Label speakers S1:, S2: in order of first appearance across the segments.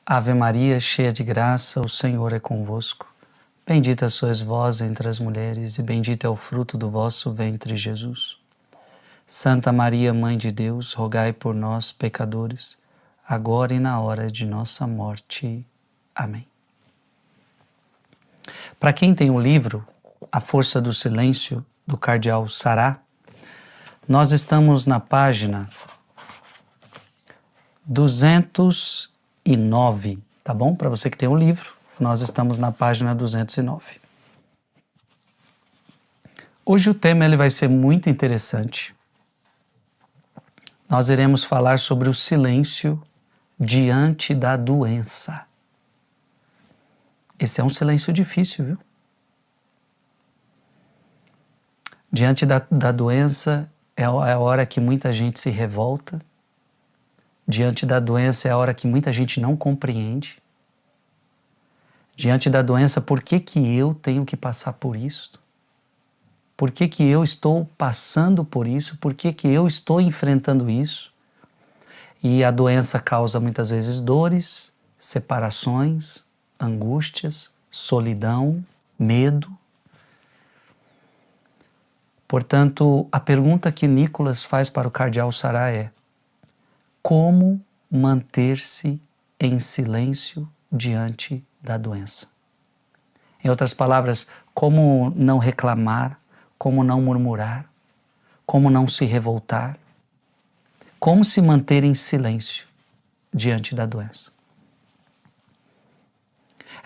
S1: Ave Maria, cheia de graça, o Senhor é convosco. Bendita sois vós entre as mulheres, e bendito é o fruto do vosso ventre, Jesus. Santa Maria, Mãe de Deus, rogai por nós, pecadores, agora e na hora de nossa morte. Amém. Para quem tem o livro A Força do Silêncio, do Cardeal Sará, nós estamos na página 209, tá bom? Para você que tem o livro, nós estamos na página 209. Hoje o tema ele vai ser muito interessante. Nós iremos falar sobre o silêncio diante da doença. Esse é um silêncio difícil, viu? Diante da doença é a hora que muita gente se revolta. Diante da doença é a hora que muita gente não compreende. Diante da doença, por que eu tenho que passar por isso? Por que eu estou passando por isso? Por que eu estou enfrentando isso? E a doença causa muitas vezes dores, separações, angústias, solidão, medo. Portanto, a pergunta que Nicolas faz para o Cardeal Sará é: como manter-se em silêncio diante da doença? Em outras palavras, como não reclamar, como não murmurar, como não se revoltar, como se manter em silêncio diante da doença?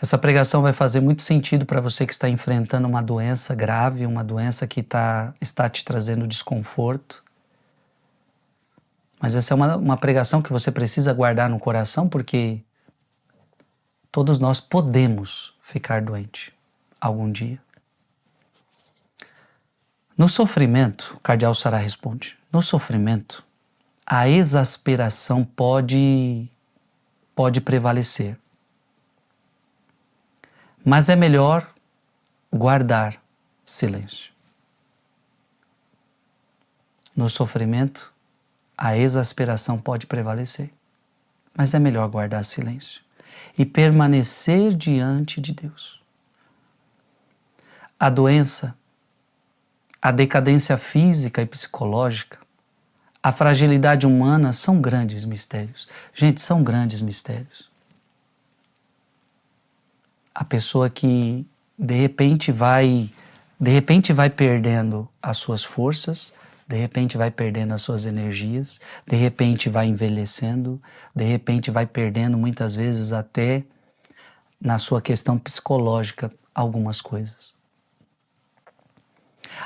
S1: Essa pregação vai fazer muito sentido para você que está enfrentando uma doença grave, uma doença que está te trazendo desconforto. Mas essa é uma pregação que você precisa guardar no coração, porque todos nós podemos ficar doentes algum dia. No sofrimento, o Cardeal Sará responde, no sofrimento, a exasperação pode prevalecer. Mas é melhor guardar silêncio. No sofrimento, a exasperação pode prevalecer, mas é melhor guardar silêncio e permanecer diante de Deus. A doença, a decadência física e psicológica, a fragilidade humana são grandes mistérios. Gente, são grandes mistérios. A pessoa que de repente vai perdendo as suas forças, de repente vai perdendo as suas energias, de repente vai envelhecendo, de repente vai perdendo muitas vezes até na sua questão psicológica algumas coisas.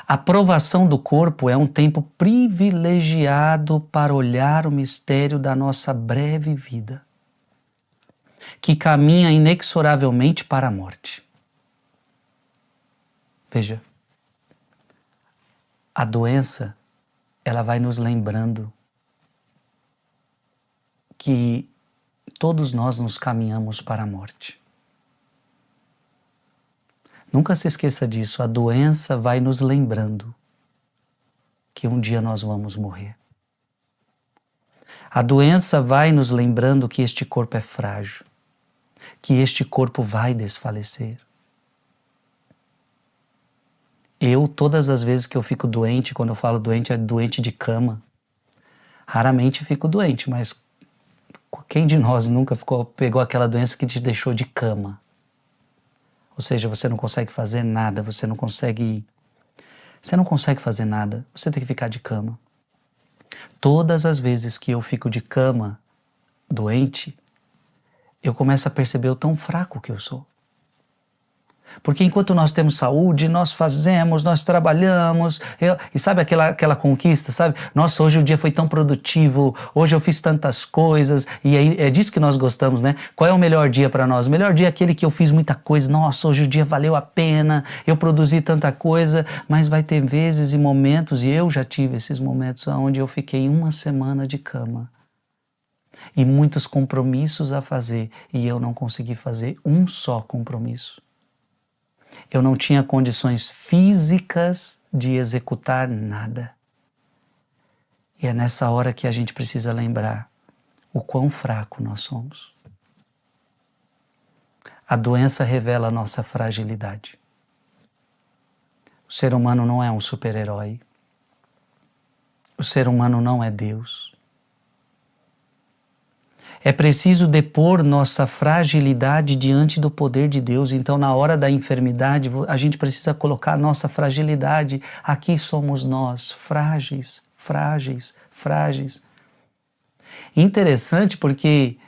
S1: A provação do corpo é um tempo privilegiado para olhar o mistério da nossa breve vida, que caminha inexoravelmente para a morte. Veja, a doença, ela vai nos lembrando que todos nós nos caminhamos para a morte. Nunca se esqueça disso, a doença vai nos lembrando que um dia nós vamos morrer. A doença vai nos lembrando que este corpo é frágil, que este corpo vai desfalecer. Todas as vezes que eu fico doente, quando eu falo doente, é doente de cama. Raramente fico doente, mas quem de nós nunca pegou aquela doença que te deixou de cama? Ou seja, você não consegue fazer nada, você não consegue fazer nada, você tem que ficar de cama. Todas as vezes que eu fico de cama, doente, eu começo a perceber o tão fraco que eu sou. Porque enquanto nós temos saúde, nós fazemos, nós trabalhamos, e sabe aquela conquista, sabe? Nossa, hoje o dia foi tão produtivo, hoje eu fiz tantas coisas, e é disso que nós gostamos, né? Qual é o melhor dia para nós? O melhor dia é aquele que eu fiz muita coisa, nossa, hoje o dia valeu a pena, eu produzi tanta coisa, mas vai ter vezes e momentos, e eu já tive esses momentos, onde eu fiquei uma semana de cama, e muitos compromissos a fazer, e eu não consegui fazer um só compromisso. Eu não tinha condições físicas de executar nada. E é nessa hora que a gente precisa lembrar o quão fraco nós somos. A doença revela a nossa fragilidade. O ser humano não é um super-herói. O ser humano não é Deus. É preciso depor nossa fragilidade diante do poder de Deus. Então, na hora da enfermidade, a gente precisa colocar a nossa fragilidade. Aqui somos nós, frágeis, frágeis, frágeis. Interessante porque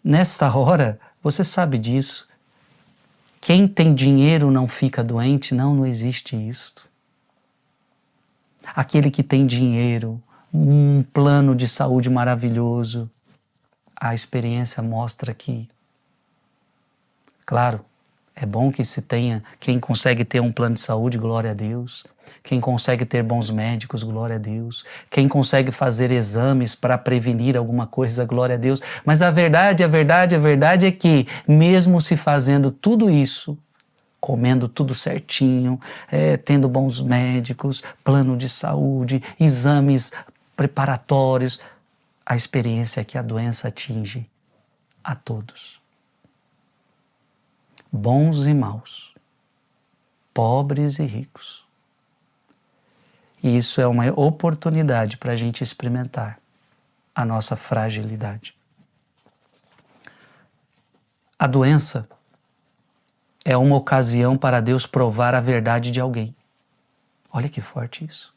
S1: nesta hora, você sabe disso, quem tem dinheiro não fica doente? Não existe isso. Aquele que tem dinheiro, um plano de saúde maravilhoso, a experiência mostra que, claro, é bom que se tenha, quem consegue ter um plano de saúde, glória a Deus. Quem consegue ter bons médicos, glória a Deus. Quem consegue fazer exames para prevenir alguma coisa, glória a Deus. Mas a verdade é que, mesmo se fazendo tudo isso, comendo tudo certinho, tendo bons médicos, plano de saúde, exames preparatórios, a experiência é que a doença atinge a todos. Bons e maus, pobres e ricos. E isso é uma oportunidade para a gente experimentar a nossa fragilidade. A doença é uma ocasião para Deus provar a verdade de alguém. Olha que forte isso.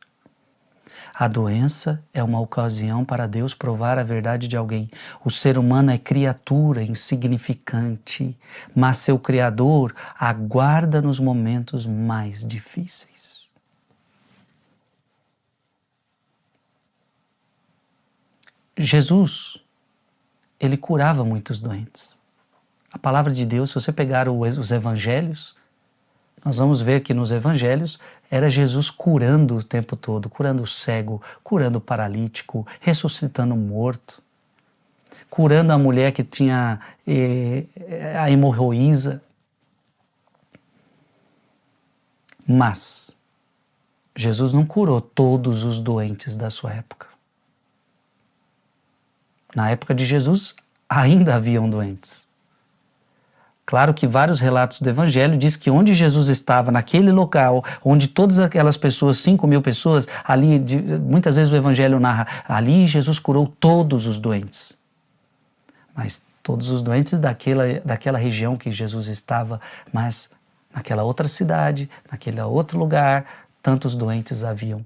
S1: A doença é uma ocasião para Deus provar a verdade de alguém. O ser humano é criatura insignificante, mas seu Criador aguarda nos momentos mais difíceis. Jesus, ele curava muitos doentes. A palavra de Deus, se você pegar os evangelhos, nós vamos ver que nos evangelhos era Jesus curando o tempo todo, curando o cego, curando o paralítico, ressuscitando o morto, curando a mulher que tinha a hemorroísa. Mas Jesus não curou todos os doentes da sua época. Na época de Jesus ainda haviam doentes. Claro que vários relatos do Evangelho diz que onde Jesus estava, naquele local, onde todas aquelas pessoas, 5.000 pessoas, ali, muitas vezes o Evangelho narra, ali Jesus curou todos os doentes. Mas todos os doentes daquela região que Jesus estava, mas naquela outra cidade, naquele outro lugar, tantos doentes haviam.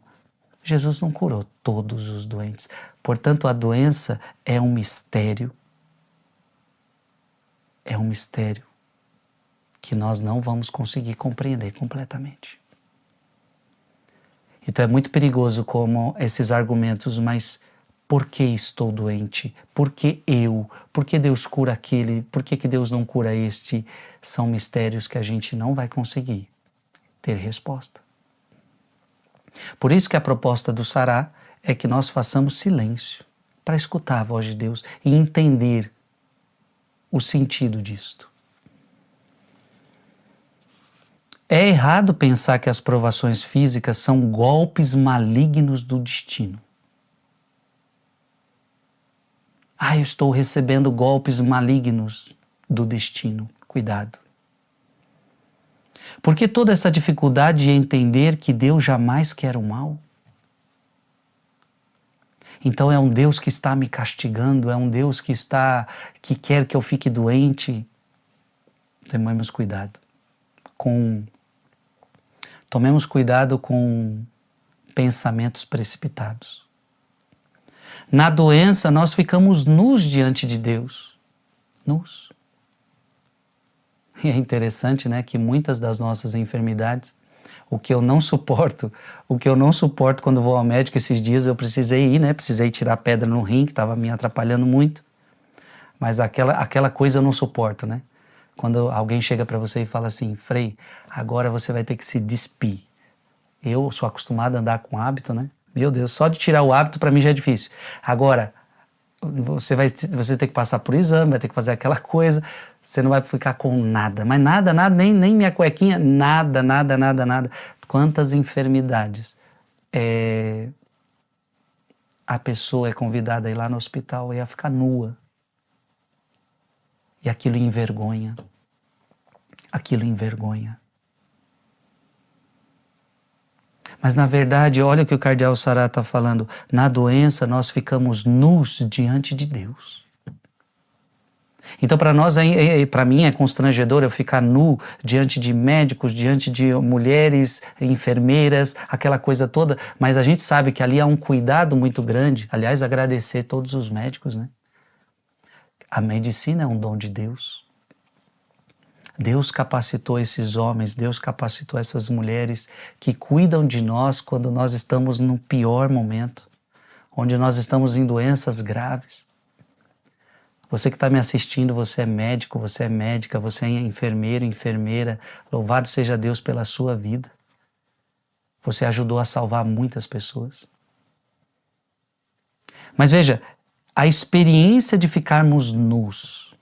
S1: Jesus não curou todos os doentes. Portanto, a doença é um mistério. É um mistério que nós não vamos conseguir compreender completamente. Então é muito perigoso como esses argumentos, mas por que estou doente? Por que eu? Por que Deus cura aquele? Por que Deus não cura este? São mistérios que a gente não vai conseguir ter resposta. Por isso que a proposta do Sará é que nós façamos silêncio para escutar a voz de Deus e entender o sentido disto. É errado pensar que as provações físicas são golpes malignos do destino. Eu estou recebendo golpes malignos do destino. Cuidado. Porque toda essa dificuldade de entender que Deus jamais quer o mal. Então é um Deus que está me castigando, é um Deus que quer que eu fique doente. Tomemos cuidado com pensamentos precipitados. Na doença, nós ficamos nus diante de Deus. Nus. E é interessante, né, que muitas das nossas enfermidades, o que eu não suporto quando vou ao médico, esses dias eu precisei tirar pedra no rim, que estava me atrapalhando muito, mas aquela coisa eu não suporto, né? Quando alguém chega para você e fala assim, Frei, agora você vai ter que se despir. Eu sou acostumado a andar com hábito, né? Meu Deus, só de tirar o hábito para mim já é difícil. Agora, você tem que passar por exame, vai ter que fazer aquela coisa, você não vai ficar com nada, mas nada, nem minha cuequinha, nada. Quantas enfermidades a pessoa é convidada a ir lá no hospital e a ficar nua. E aquilo envergonha. aquilo envergonha. Mas na verdade, olha o que o cardeal Sará está falando, na doença nós ficamos nus diante de Deus. Então para nós, para mim é constrangedor eu ficar nu diante de médicos, diante de mulheres, enfermeiras, aquela coisa toda, mas a gente sabe que ali há um cuidado muito grande, aliás, agradecer todos os médicos, né? A medicina é um dom de Deus. Deus capacitou esses homens, Deus capacitou essas mulheres que cuidam de nós quando nós estamos no pior momento, onde nós estamos em doenças graves. Você que está me assistindo, você é médico, você é médica, você é enfermeiro, enfermeira, louvado seja Deus pela sua vida. Você ajudou a salvar muitas pessoas. Mas veja, a experiência de ficarmos nus,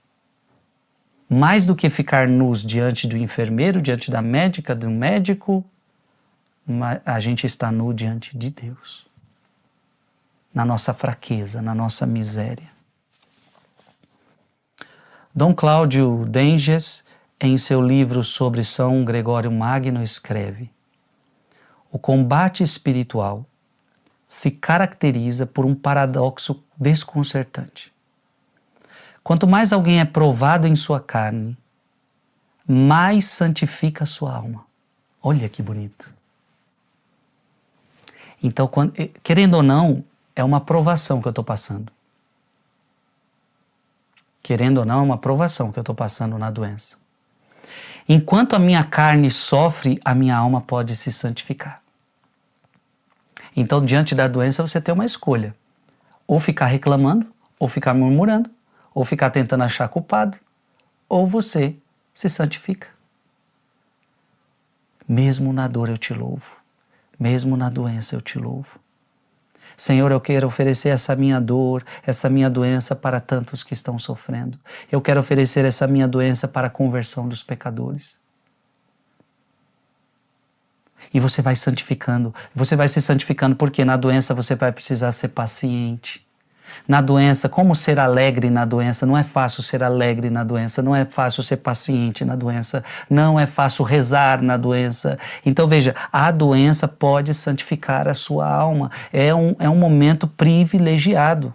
S1: mais do que ficar nus diante do enfermeiro, diante da médica, do médico, a gente está nu diante de Deus. Na nossa fraqueza, na nossa miséria. Dom Cláudio Denges, em seu livro sobre São Gregório Magno, escreve: o combate espiritual se caracteriza por um paradoxo desconcertante. Quanto mais alguém é provado em sua carne, mais santifica a sua alma. Olha que bonito. Então, querendo ou não, é uma provação que eu estou passando. Querendo ou não, é uma provação que eu estou passando na doença. Enquanto a minha carne sofre, a minha alma pode se santificar. Então, diante da doença, você tem uma escolha. Ou ficar reclamando, ou ficar murmurando, ou ficar tentando achar culpado, ou você se santifica. Mesmo na dor eu te louvo, mesmo na doença eu te louvo. Senhor, eu quero oferecer essa minha dor, essa minha doença para tantos que estão sofrendo. Eu quero oferecer essa minha doença para a conversão dos pecadores. E você vai santificando, você vai se santificando porque na doença você vai precisar ser paciente. Na doença, como ser alegre na doença? Não é fácil ser alegre na doença, não é fácil ser paciente na doença, não é fácil rezar na doença. Então veja, a doença pode santificar a sua alma, é um momento privilegiado.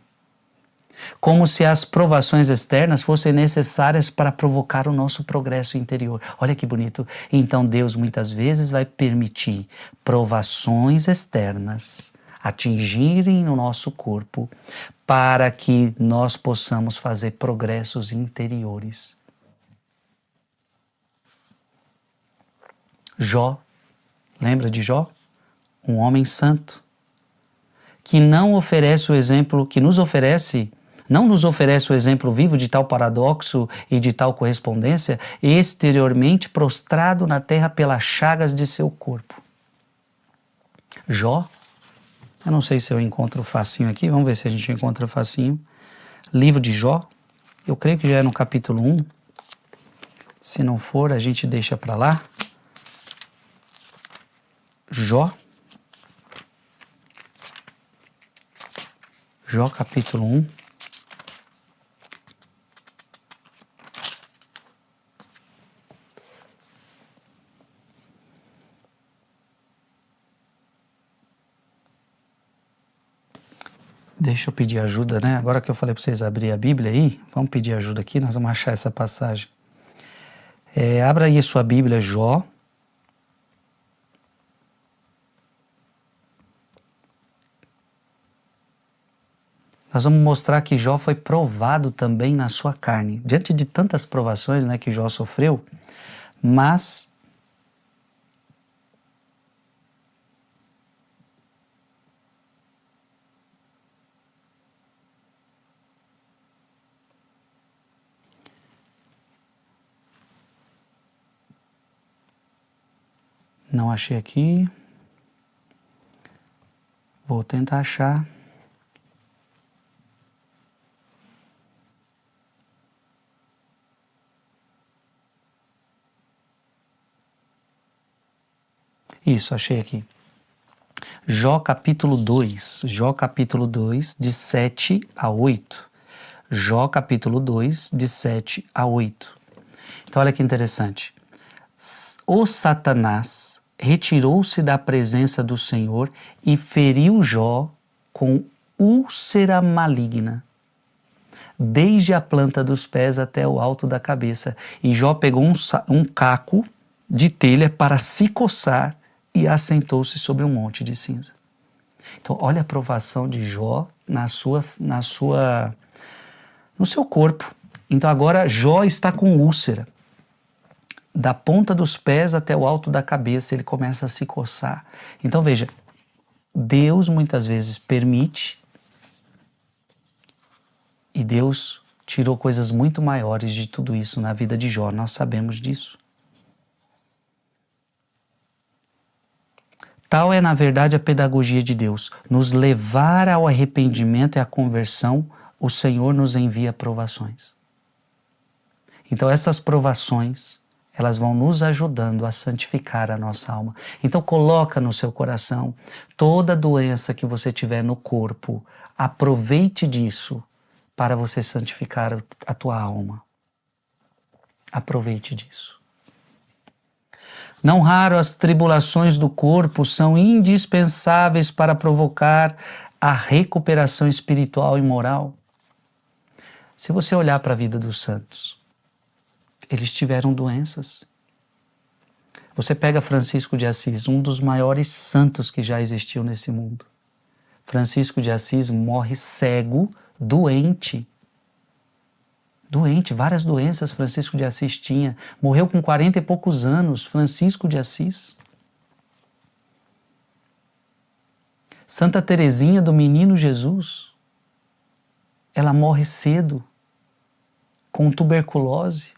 S1: Como se as provações externas fossem necessárias para provocar o nosso progresso interior. Olha que bonito. Então Deus muitas vezes vai permitir provações externas atingirem no nosso corpo para que nós possamos fazer progressos interiores. Jó, lembra de Jó? Um homem santo, que não oferece o exemplo, que não nos oferece o exemplo vivo de tal paradoxo e de tal correspondência, exteriormente prostrado na terra pelas chagas de seu corpo. Jó, eu não sei se eu encontro facinho aqui, vamos ver se a gente encontra facinho. Livro de Jó, eu creio que já é no capítulo 1. Se não for, a gente deixa para lá. Jó. Jó capítulo 1. Deixa eu pedir ajuda, né? Agora que eu falei para vocês abrir a Bíblia aí, vamos pedir ajuda aqui, nós vamos achar essa passagem. Abra aí a sua Bíblia, Jó. Nós vamos mostrar que Jó foi provado também na sua carne, diante de tantas provações, né, que Jó sofreu, mas não achei aqui. Vou tentar achar. Isso, achei aqui. Jó capítulo 2. Jó capítulo 2, de 7 a 8. Jó capítulo 2, de 7 a 8. Então olha que interessante. o Satanás retirou-se da presença do Senhor e feriu Jó com úlcera maligna, desde a planta dos pés até o alto da cabeça. E Jó pegou um caco de telha para se coçar e assentou-se sobre um monte de cinza. Então, olha a provação de Jó no seu corpo. Então, agora Jó está com úlcera. Da ponta dos pés até o alto da cabeça, ele começa a se coçar. Então, veja, Deus muitas vezes permite, e Deus tirou coisas muito maiores de tudo isso na vida de Jó, nós sabemos disso. Tal é, na verdade, a pedagogia de Deus, nos levar ao arrependimento e à conversão. O Senhor nos envia provações. Então, essas provações, elas vão nos ajudando a santificar a nossa alma. Então, coloca no seu coração toda doença que você tiver no corpo, aproveite disso para você santificar a tua alma. Aproveite disso. Não raro as tribulações do corpo são indispensáveis para provocar a recuperação espiritual e moral. Se você olhar para a vida dos santos, eles tiveram doenças. Você pega Francisco de Assis, um dos maiores santos que já existiu nesse mundo. Francisco de Assis morre cego, doente. Doente, várias doenças Francisco de Assis tinha. Morreu com 40 e poucos anos, Francisco de Assis. Santa Teresinha do Menino Jesus, ela morre cedo, com tuberculose.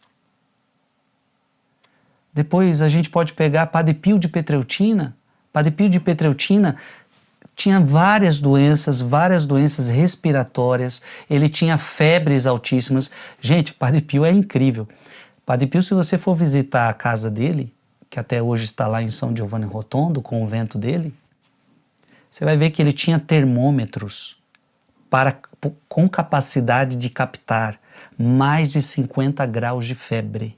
S1: Depois a gente pode pegar Padre Pio de Petreutina. Padre Pio de Petreutina tinha várias doenças respiratórias, ele tinha febres altíssimas. Gente, Padre Pio é incrível. Padre Pio, se você for visitar a casa dele, que até hoje está lá em São Giovanni Rotondo, o convento dele, você vai ver que ele tinha termômetros com capacidade de captar mais de 50 graus de febre.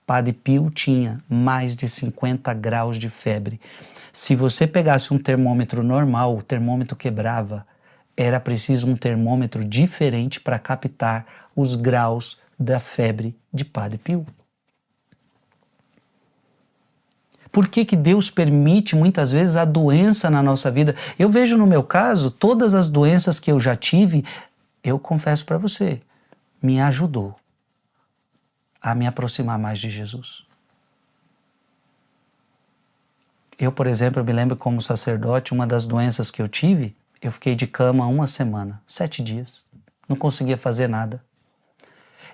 S1: Padre Pio tinha mais de 50 graus de febre. Se você pegasse um termômetro normal, o termômetro quebrava. Era preciso um termômetro diferente para captar os graus da febre de Padre Pio. Por que que Deus permite muitas vezes a doença na nossa vida? Eu vejo no meu caso, todas as doenças que eu já tive, eu confesso para você, me ajudou a me aproximar mais de Jesus. Eu, por exemplo, eu me lembro como sacerdote, uma das doenças que eu tive, eu fiquei de cama 1 semana, 7 dias, não conseguia fazer nada.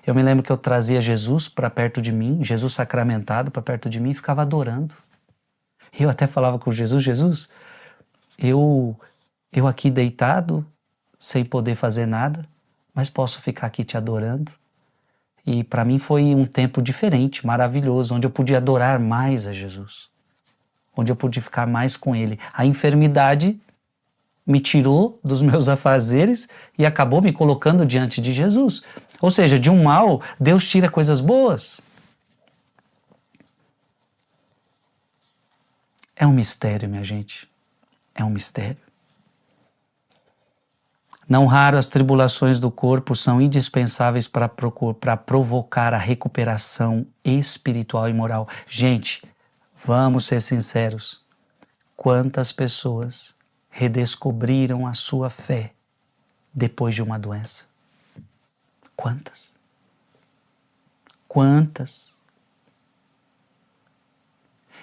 S1: Eu me lembro que eu trazia Jesus para perto de mim, Jesus sacramentado para perto de mim, e ficava adorando. Eu até falava com Jesus, Jesus, eu aqui deitado, sem poder fazer nada, mas posso ficar aqui te adorando. E para mim foi um tempo diferente, maravilhoso, onde eu podia adorar mais a Jesus, onde eu podia ficar mais com Ele. A enfermidade me tirou dos meus afazeres e acabou me colocando diante de Jesus. Ou seja, de um mal, Deus tira coisas boas. É um mistério, minha gente. É um mistério. Não raro as tribulações do corpo são indispensáveis para provocar a recuperação espiritual e moral. Gente, vamos ser sinceros. Quantas pessoas redescobriram a sua fé depois de uma doença? Quantas? Quantas?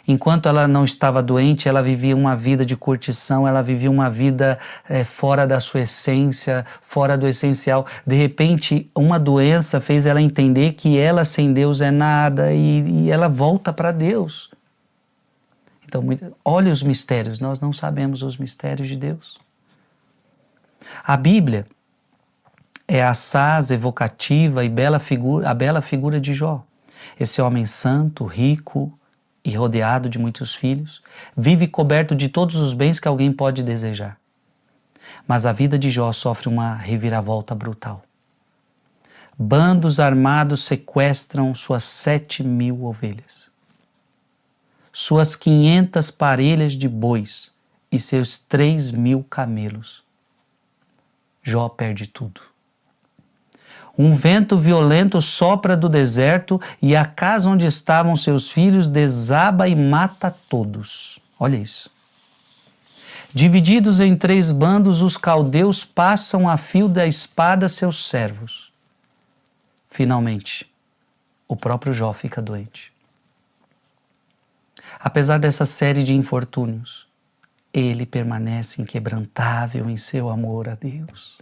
S1: Enquanto ela não estava doente, ela vivia uma vida de curtição, ela vivia uma vida fora da sua essência, fora do essencial. De repente, uma doença fez ela entender que ela sem Deus é nada e ela volta para Deus. Então, olha os mistérios, nós não sabemos os mistérios de Deus. A Bíblia é assaz, evocativa e a bela figura de Jó. Esse homem santo, rico e rodeado de muitos filhos, vive coberto de todos os bens que alguém pode desejar. Mas a vida de Jó sofre uma reviravolta brutal. Bandos armados sequestram suas 7.000 ovelhas. suas 500 parelhas de bois e seus 3.000 camelos. Jó perde tudo. Um vento violento sopra do deserto e a casa onde estavam seus filhos desaba e mata todos. Olha isso. Divididos em 3 bandos, os caldeus passam a fio da espada seus servos. Finalmente, o próprio Jó fica doente. Apesar dessa série de infortúnios, ele permanece inquebrantável em seu amor a Deus.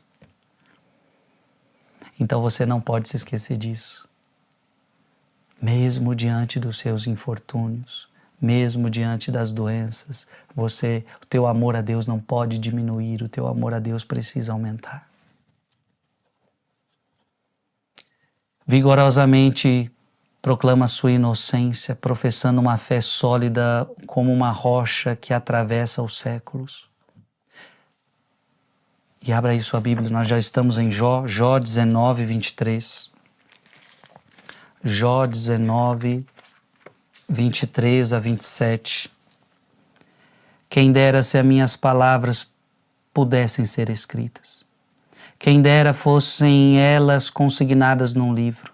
S1: Então você não pode se esquecer disso. Mesmo diante dos seus infortúnios, mesmo diante das doenças, o teu amor a Deus não pode diminuir, o teu amor a Deus precisa aumentar. Vigorosamente proclama sua inocência, professando uma fé sólida como uma rocha que atravessa os séculos. E abra aí sua Bíblia, nós já estamos em Jó 19, 23. Jó 19, 23 a 27. Quem dera se as minhas palavras pudessem ser escritas. Quem dera fossem elas consignadas num livro,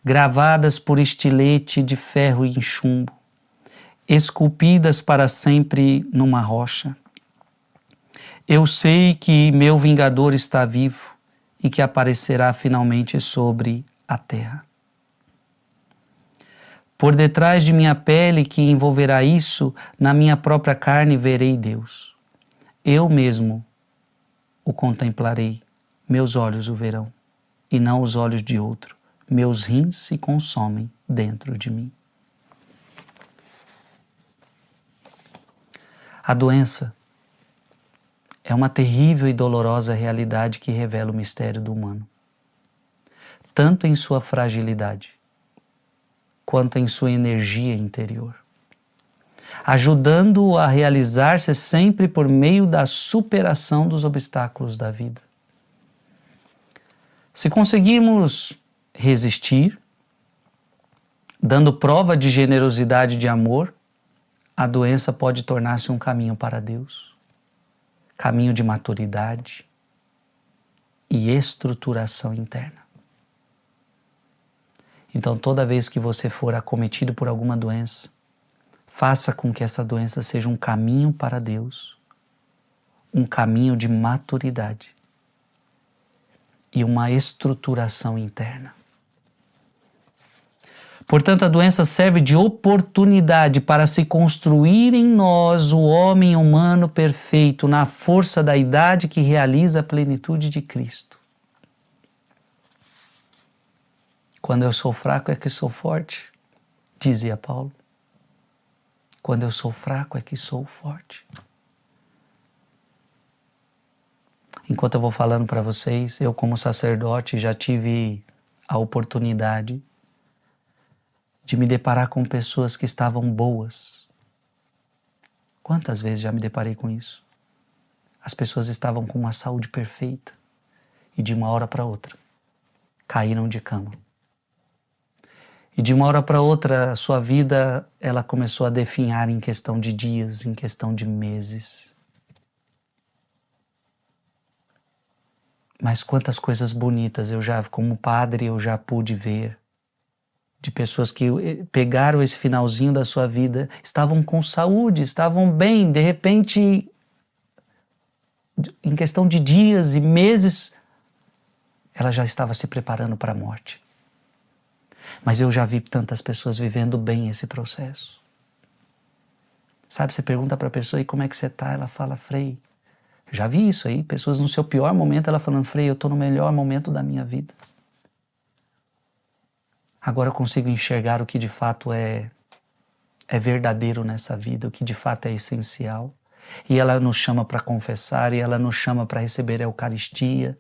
S1: gravadas por estilete de ferro e chumbo, esculpidas para sempre numa rocha. Eu sei que meu vingador está vivo e que aparecerá finalmente sobre a terra. Por detrás de minha pele que envolverá isso, na minha própria carne verei Deus. Eu mesmo o contemplarei, meus olhos o verão, e não os olhos de outro. Meus rins se consomem dentro de mim. A doença é uma terrível e dolorosa realidade que revela o mistério do humano, tanto em sua fragilidade, quanto em sua energia interior, ajudando-o a realizar-se sempre por meio da superação dos obstáculos da vida. Se conseguirmos resistir, dando prova de generosidade e de amor, a doença pode tornar-se um caminho para Deus, caminho de maturidade e estruturação interna. Então, toda vez que você for acometido por alguma doença, faça com que essa doença seja um caminho para Deus, um caminho de maturidade e uma estruturação interna. Portanto, a doença serve de oportunidade para se construir em nós o homem humano perfeito na força da idade que realiza a plenitude de Cristo. Quando eu sou fraco é que sou forte, dizia Paulo. Quando eu sou fraco é que sou forte. Enquanto eu vou falando para vocês, eu como sacerdote já tive a oportunidade de me deparar com pessoas que estavam boas. Quantas vezes já me deparei com isso? As pessoas estavam com uma saúde perfeita e de uma hora para outra caíram de cama. E de uma hora para outra a sua vida ela começou a definhar em questão de dias, em questão de meses. Mas quantas coisas bonitas como padre, eu já pude ver de pessoas que pegaram esse finalzinho da sua vida, estavam com saúde, estavam bem, de repente, em questão de dias e meses, ela já estava se preparando para a morte. Mas eu já vi tantas pessoas vivendo bem esse processo. Sabe, você pergunta para a pessoa, e como é que você está? Ela fala, Frei, já vi isso aí, pessoas no seu pior momento, ela falando, Frei, eu estou no melhor momento da minha vida. Agora eu consigo enxergar o que de fato é verdadeiro nessa vida, o que de fato é essencial. E ela nos chama para confessar, e ela nos chama para receber a Eucaristia.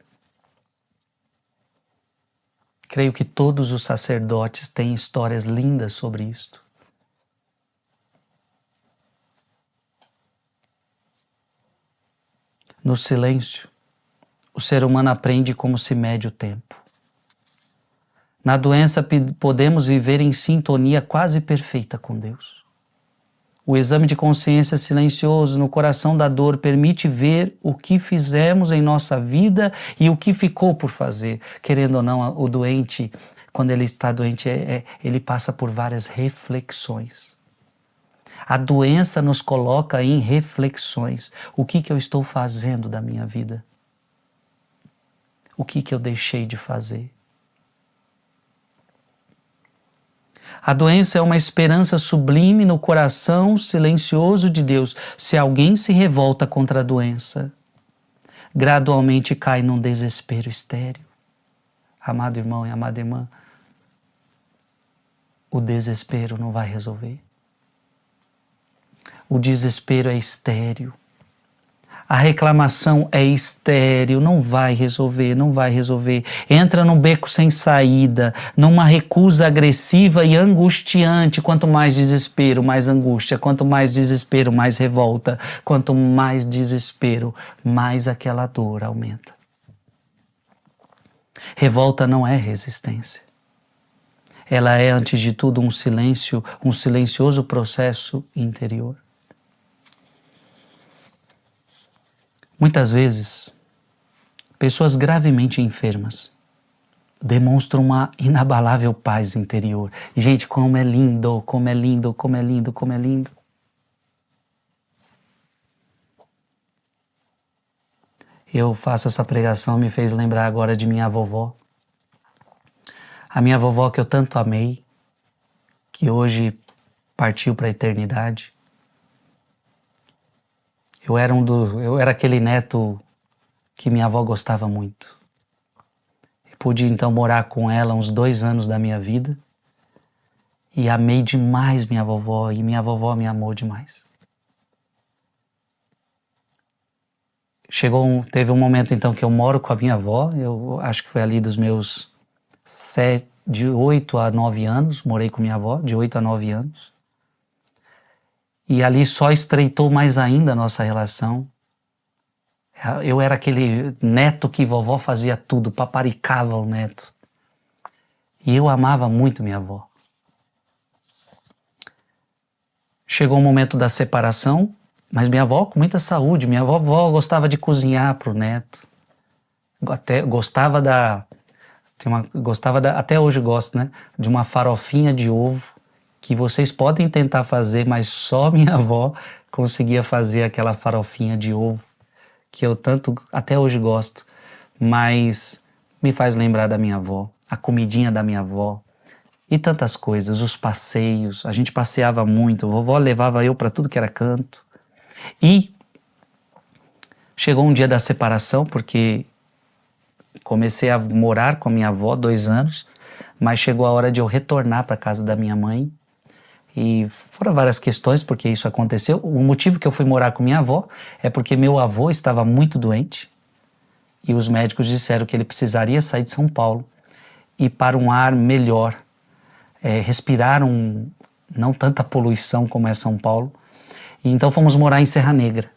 S1: Creio que todos os sacerdotes têm histórias lindas sobre isto. No silêncio, o ser humano aprende como se mede o tempo. Na doença podemos viver em sintonia quase perfeita com Deus. O exame de consciência silencioso no coração da dor permite ver o que fizemos em nossa vida e o que ficou por fazer. Querendo ou não, o doente, quando ele está doente, ele passa por várias reflexões. A doença nos coloca em reflexões. O que eu estou fazendo da minha vida? O que eu deixei de fazer? A doença é uma esperança sublime no coração silencioso de Deus. Se alguém se revolta contra a doença, gradualmente cai num desespero estéril. Amado irmão e amada irmã, o desespero não vai resolver. O desespero é estéril. A reclamação é estéril, não vai resolver, não vai resolver. Entra num beco sem saída, numa recusa agressiva e angustiante. Quanto mais desespero, mais angústia. Quanto mais desespero, mais revolta. Quanto mais desespero, mais aquela dor aumenta. Revolta não é resistência. Ela é, antes de tudo, um silencioso processo interior. Muitas vezes, pessoas gravemente enfermas demonstram uma inabalável paz interior. Gente, como é lindo, como é lindo, como é lindo, como é lindo. Eu faço essa pregação, me fez lembrar agora de minha vovó. A minha vovó que eu tanto amei, que hoje partiu para a eternidade. Eu era aquele neto que minha avó gostava muito. Eu pude então morar com ela uns 2 anos da minha vida e amei demais minha vovó e minha vovó me amou demais. Teve um momento então que eu moro com a minha avó, eu acho que foi ali dos meus de 8 a 9 anos, morei com minha avó, de 8 a 9 anos. E ali só estreitou mais ainda a nossa relação. Eu era aquele neto que vovó fazia tudo, paparicava o neto. E eu amava muito minha avó. Chegou o momento da separação, mas minha avó com muita saúde. Minha vovó gostava de cozinhar para o neto. Até hoje gosto, né? De uma farofinha de ovo. Que vocês podem tentar fazer, mas só minha avó conseguia fazer aquela farofinha de ovo, que eu tanto até hoje gosto, mas me faz lembrar da minha avó, a comidinha da minha avó e tantas coisas, os passeios, a gente passeava muito, a vovó levava eu para tudo que era canto. E chegou um dia da separação, porque comecei a morar com a minha avó 2 anos, mas chegou a hora de eu retornar para a casa da minha mãe. E foram várias questões porque isso aconteceu. O motivo que eu fui morar com minha avó é porque meu avô estava muito doente e os médicos disseram que ele precisaria sair de São Paulo e para um ar melhor, respirar não tanta poluição como é São Paulo. E então fomos morar em Serra Negra.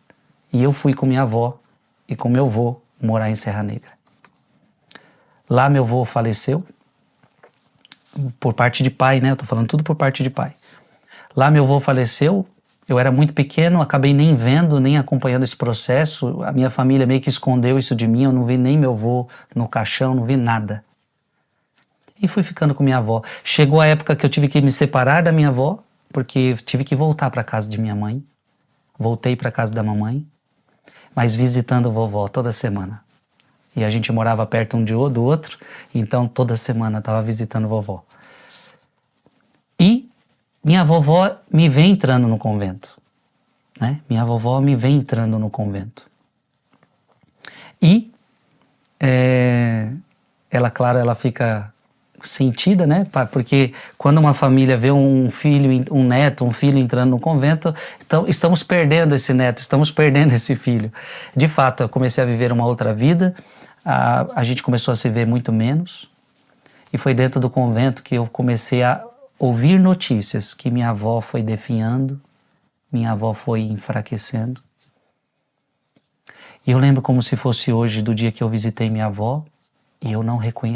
S1: E eu fui com minha avó e com meu avô morar em Serra Negra. Lá meu avô faleceu, por parte de pai, né? Eu tô falando tudo por parte de pai. Lá meu avô faleceu, eu era muito pequeno, acabei nem vendo, nem acompanhando esse processo. A minha família meio que escondeu isso de mim, eu não vi nem meu avô no caixão, não vi nada. E fui ficando com minha avó. Chegou a época que eu tive que me separar da minha avó, porque tive que voltar para casa de minha mãe. Voltei para casa da mamãe, mas visitando vovó toda semana. E a gente morava perto um do outro, então toda semana estava visitando vovó. E minha vovó me vê entrando no convento, né? Minha vovó me vê entrando no convento. E ela, claro, ela fica sentida, né? Porque quando uma família vê um filho entrando no convento, então estamos perdendo esse neto, estamos perdendo esse filho. De fato, eu comecei a viver uma outra vida, a gente começou a se ver muito menos, e foi dentro do convento que eu comecei a ouvir notícias que minha avó foi definhando, minha avó foi enfraquecendo. E eu lembro como se fosse hoje, do dia que eu visitei minha avó, e eu não reconheci.